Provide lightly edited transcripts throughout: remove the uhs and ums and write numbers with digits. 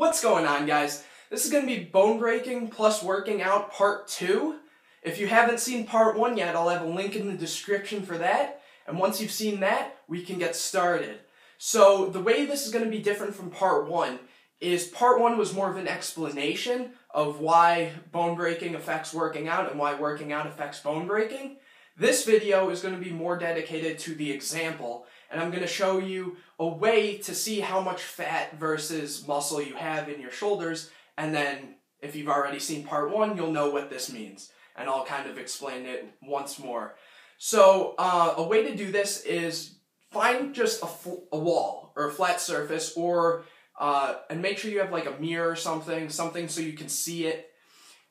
What's going on, guys? This is going to be bone breaking plus working out part 2. If you haven't seen part 1 yet, I'll have a link in the description for that. And once you've seen that, we can get started. So the way this is going to be different from part 1 is part 1 was more of an explanation of why bone breaking affects working out and why working out affects bone breaking. This video is going to be more dedicated to the example, and I'm going to show you a way to see how much fat versus muscle you have in your shoulders, and then if you've already seen part 1, you'll know what this means, and I'll kind of explain it once more. So a way to do this is find just a wall or a flat surface, or and make sure you have like a mirror or something so you can see it.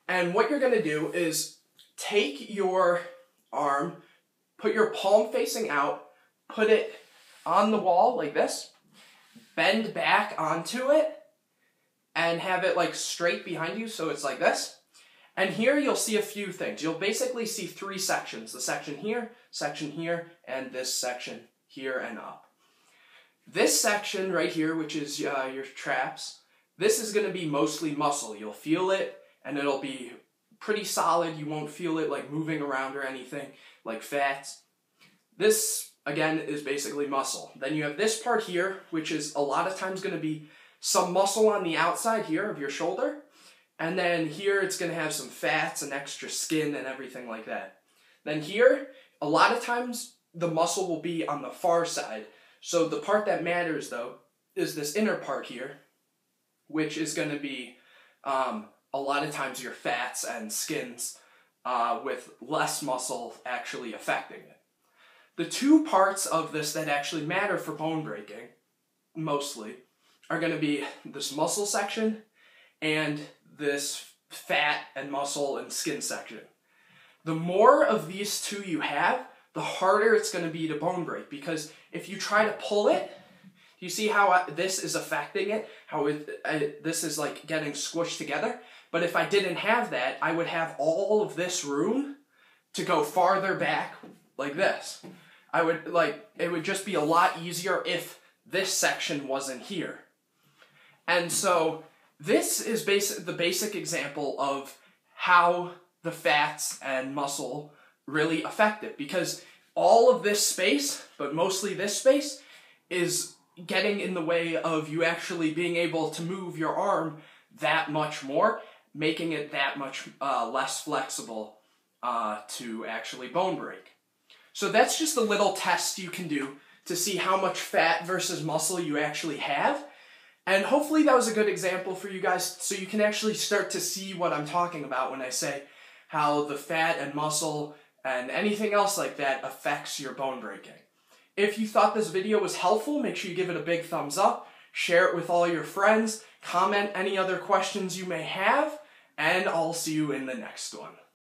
And what you're going to do is take your arm, put your palm facing out, put it on the wall like this, bend back onto it, and have it like straight behind you, so it's like this. And here you'll see a few things. You'll basically see 3 sections. The section here, and this section here and up. This section right here, which is your traps, this is going to be mostly muscle. You'll feel it, and it'll be pretty solid. You won't feel it like moving around or anything like fats. This, again, is basically muscle. Then you have this part here, which is a lot of times going to be some muscle on the outside here of your shoulder. And then here it's going to have some fats and extra skin and everything like that. Then here, a lot of times the muscle will be on the far side. So the part that matters, though, is this inner part here, which is going to be a lot of times your fats and skins with less muscle actually affecting it. The 2 parts of this that actually matter for bone breaking, mostly, are going to be this muscle section and this fat and muscle and skin section. The more of these 2 you have, the harder it's going to be to bone break, because if you try to pull it, you see how this is affecting it, how this is like getting squished together. But if I didn't have that, I would have all of this room to go farther back like this. It would just be a lot easier if this section wasn't here. And so this is the basic example of how the fats and muscle really affect it, because all of this space, but mostly this space, is getting in the way of you actually being able to move your arm that much more, making it that much less flexible to actually bone break. So that's just a little test you can do to see how much fat versus muscle you actually have. And hopefully that was a good example for you guys, so you can actually start to see what I'm talking about when I say how the fat and muscle and anything else like that affects your bone breaking. If you thought this video was helpful, make sure you give it a big thumbs up, share it with all your friends, comment any other questions you may have, and I'll see you in the next one.